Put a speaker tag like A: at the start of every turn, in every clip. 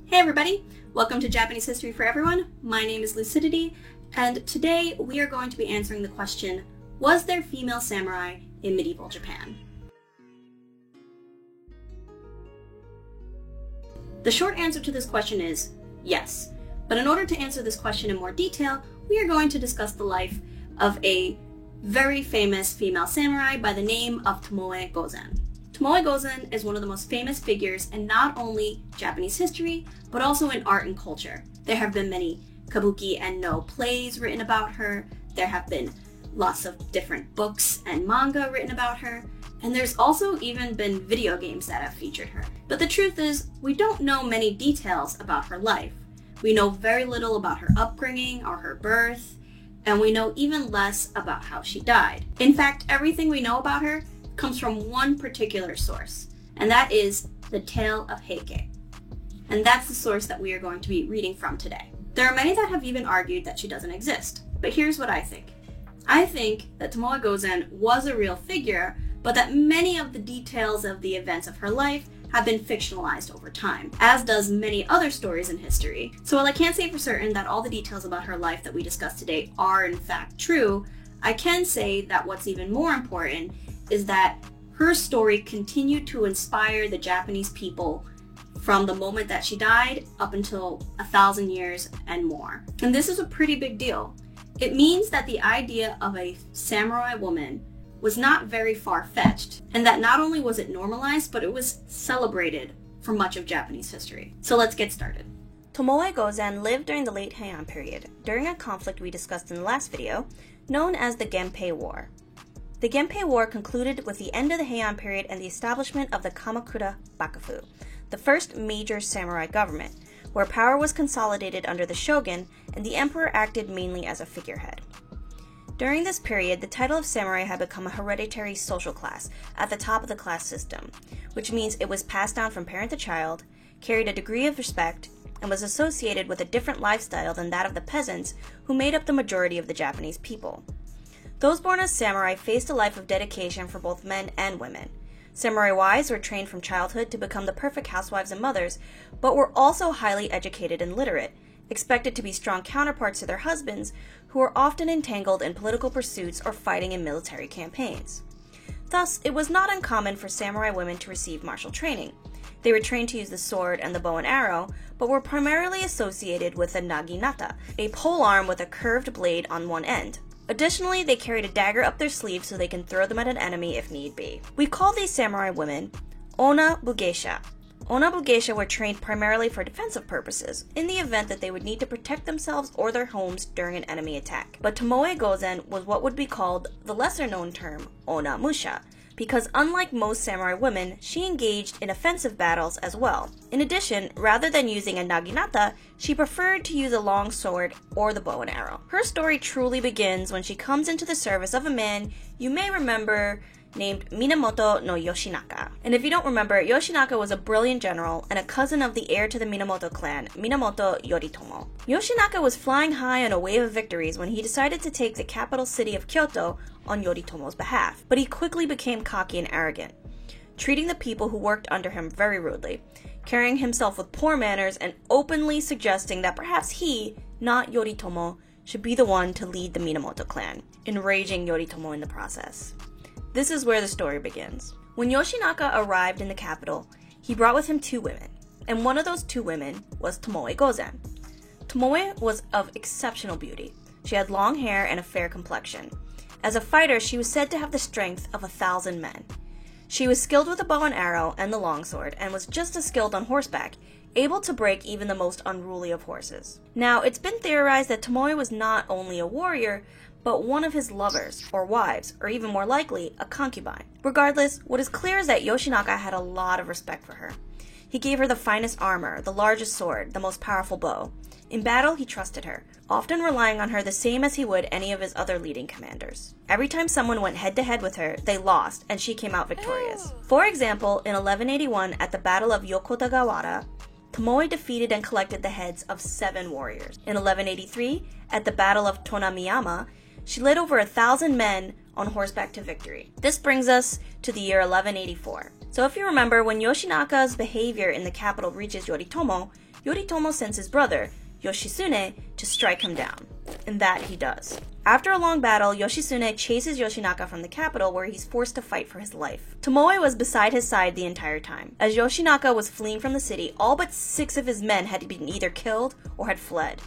A: Hey everybody, welcome to Japanese History for Everyone. My name is Lucidity, and today we are going to be answering the question, was there female samurai in medieval Japan? The short answer to this question is yes, but in order to answer this question in more detail, we are going to discuss the life of a very famous female samurai by the name of Tomoe Gozen. Tomoe Gozen is one of the most famous figures in not only Japanese history, but also in art and culture. There have been many kabuki and no plays written about her. There have been lots of different books and manga written about her. And there's also even been video games that have featured her. But the truth is, we don't know many details about her life. We know very little about her upbringing or her birth, and we know even less about how she died. In fact, everything we know about her comes from one particular source, and that is the Tale of Heike. And that's the source that we are going to be reading from today. There are many that have even argued that she doesn't exist, but here's what I think. I think that Tomoe Gozen was a real figure, but that many of the details of the events of her life have been fictionalized over time, as does many other stories in history. So while I can't say for certain that all the details about her life that we discussed today are in fact true, I can say that what's even more important is that her story continued to inspire the Japanese people from the moment that she died up until 1,000 years and more. And this is a pretty big deal. It means that the idea of a samurai woman was not very far-fetched, and that not only was it normalized, but it was celebrated for much of Japanese history. So let's get started.
B: Tomoe Gozen lived during the late Heian period, during a conflict we discussed in the last video, known as the Genpei War. The Genpei War concluded with the end of the Heian period and the establishment of the Kamakura Bakufu, the first major samurai government, where power was consolidated under the shogun and the emperor acted mainly as a figurehead. During this period, the title of samurai had become a hereditary social class at the top of the class system, which means it was passed down from parent to child, carried a degree of respect, and was associated with a different lifestyle than that of the peasants who made up the majority of the Japanese people. Those born as samurai faced a life of dedication for both men and women. Samurai wives were trained from childhood to become the perfect housewives and mothers, but were also highly educated and literate, expected to be strong counterparts to their husbands, who were often entangled in political pursuits or fighting in military campaigns. Thus, it was not uncommon for samurai women to receive martial training. They were trained to use the sword and the bow and arrow, but were primarily associated with the naginata, a polearm with a curved blade on one end. Additionally, they carried a dagger up their sleeve so they can throw them at an enemy if need be. We call these samurai women Onna Bugeisha. Onna Bugeisha were trained primarily for defensive purposes, in the event that they would need to protect themselves or their homes during an enemy attack. But Tomoe Gozen was what would be called the lesser-known term Onna Musha, because unlike most samurai women, she engaged in offensive battles as well. In addition, rather than using a naginata, she preferred to use a long sword or the bow and arrow. Her story truly begins when she comes into the service of a man you may remember named Minamoto no Yoshinaka. And if you don't remember, Yoshinaka was a brilliant general and a cousin of the heir to the Minamoto clan, Minamoto Yoritomo. Yoshinaka was flying high on a wave of victories when he decided to take the capital city of Kyoto on Yoritomo's behalf, but he quickly became cocky and arrogant, treating the people who worked under him very rudely, carrying himself with poor manners, and openly suggesting that perhaps he, not Yoritomo, should be the one to lead the Minamoto clan, enraging Yoritomo in the process. This is where the story begins. When Yoshinaka arrived in the capital, he brought with him two women, and one of those two women was Tomoe Gozen. Tomoe was of exceptional beauty. She had long hair and a fair complexion. As a fighter, she was said to have the strength of 1,000 men. She was skilled with the bow and arrow and the longsword, and was just as skilled on horseback, able to break even the most unruly of horses. Now, it's been theorized that Tomoe was not only a warrior, but one of his lovers, or wives, or even more likely, a concubine. Regardless, what is clear is that Yoshinaka had a lot of respect for her. He gave her the finest armor, the largest sword, the most powerful bow. In battle, he trusted her, often relying on her the same as he would any of his other leading commanders. Every time someone went head-to-head with her, they lost, and she came out victorious. For example, in 1181, at the Battle of Yokotagawara, Tomoe defeated and collected the heads of 7 warriors. In 1183, at the Battle of Tonamiyama, she led over 1,000 men on horseback to victory. This brings us to the year 1184. So if you remember, when Yoshinaka's behavior in the capital reaches Yoritomo, Yoritomo sends his brother, Yoshitsune, to strike him down. And that he does. After a long battle, Yoshitsune chases Yoshinaka from the capital, where he's forced to fight for his life. Tomoe was beside his side the entire time. As Yoshinaka was fleeing from the city, all but 6 of his men had been either killed or had fled.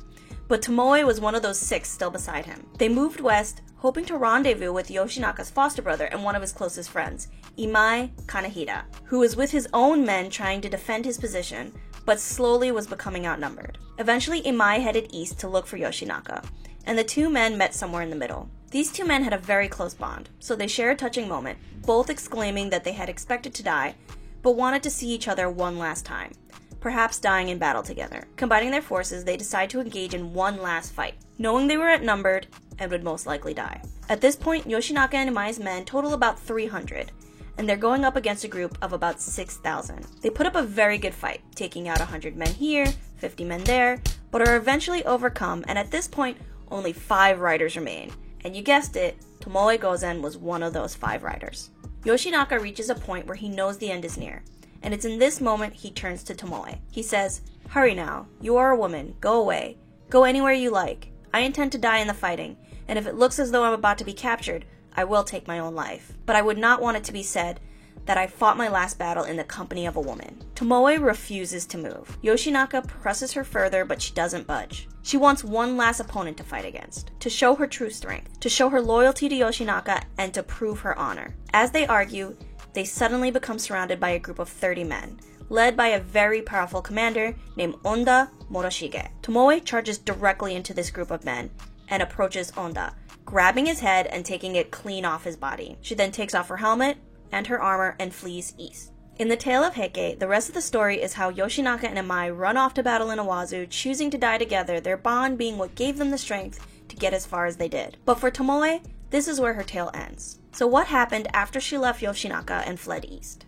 B: But Tomoe was one of those 6 still beside him. They moved west, hoping to rendezvous with Yoshinaka's foster brother and one of his closest friends, Imai Kanehira, who was with his own men trying to defend his position, but slowly was becoming outnumbered. Eventually, Imai headed east to look for Yoshinaka, and the 2 men met somewhere in the middle. These 2 men had a very close bond, so they share a touching moment, both exclaiming that they had expected to die, but wanted to see each other one last time, perhaps dying in battle together. Combining their forces, they decide to engage in one last fight, knowing they were outnumbered and would most likely die. At this point, Yoshinaka and Imai's men total about 300, and they're going up against a group of about 6,000. They put up a very good fight, taking out 100 men here, 50 men there, but are eventually overcome, and at this point, only 5 riders remain. And you guessed it, Tomoe Gozen was one of those 5 riders. Yoshinaka reaches a point where he knows the end is near, and it's in this moment he turns to Tomoe. He says, "Hurry now, you are a woman, go away. Go anywhere you like. I intend to die in the fighting, and if it looks as though I'm about to be captured, I will take my own life. But I would not want it to be said that I fought my last battle in the company of a woman." Tomoe refuses to move. Yoshinaka presses her further, but she doesn't budge. She wants one last opponent to fight against, to show her true strength, to show her loyalty to Yoshinaka, and to prove her honor. As they argue, they suddenly become surrounded by a group of 30 men, led by a very powerful commander named Onda Moroshige. Tomoe charges directly into this group of men and approaches Onda, grabbing his head and taking it clean off his body. She then takes off her helmet and her armor and flees east. In the tale of Heike, the rest of the story is how Yoshinaka and Imai run off to battle in Owazu, choosing to die together, their bond being what gave them the strength to get as far as they did. But for Tomoe, this is where her tale ends. So what happened after she left Yoshinaka and fled east?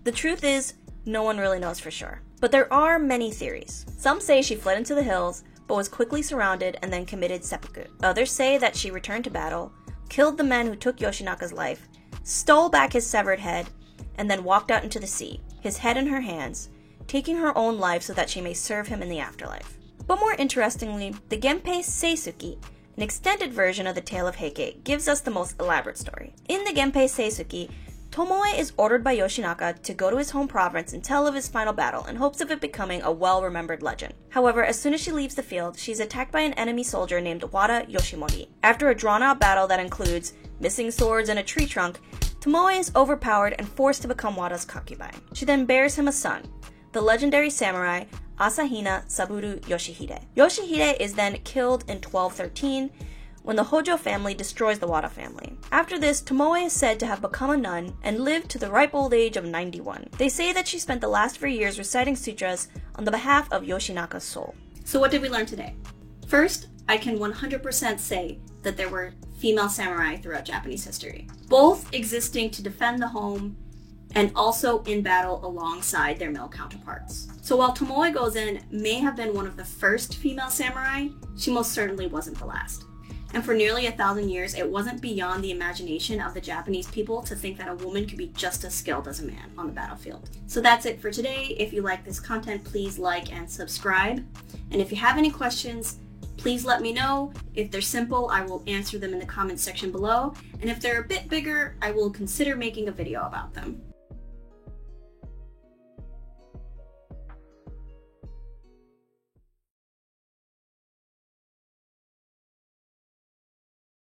B: The truth is, no one really knows for sure. But there are many theories. Some say she fled into the hills, but was quickly surrounded and then committed seppuku. Others say that she returned to battle, killed the men who took Yoshinaka's life, stole back his severed head, and then walked out into the sea, his head in her hands, taking her own life so that she may serve him in the afterlife. But more interestingly, the Genpei Seisuki, an extended version of the tale of Heike, gives us the most elaborate story. In the Genpei Seisuki, Tomoe is ordered by Yoshinaka to go to his home province and tell of his final battle in hopes of it becoming a well-remembered legend. However, as soon as she leaves the field, she's attacked by an enemy soldier named Wada Yoshimori. After a drawn-out battle that includes missing swords and a tree trunk, Tomoe is overpowered and forced to become Wada's concubine. She then bears him a son, the legendary samurai Asahina Saburo Yoshihide. Yoshihide is then killed in 1213 when the Hojo family destroys the Wada family. After this, Tomoe is said to have become a nun and lived to the ripe old age of 91. They say that she spent the last 3 years reciting sutras on the behalf of Yoshinaka's soul.
A: So what did we learn today? First, I can 100% say that there were female samurai throughout Japanese history, both existing to defend the home and also in battle alongside their male counterparts. So while Tomoe Gozen may have been one of the first female samurai, she most certainly wasn't the last. And for nearly 1,000 years, it wasn't beyond the imagination of the Japanese people to think that a woman could be just as skilled as a man on the battlefield. So that's it for today. If you like this content, please like and subscribe. And if you have any questions, please let me know. If they're simple, I will answer them in the comments section below. And if they're a bit bigger, I will consider making a video about them.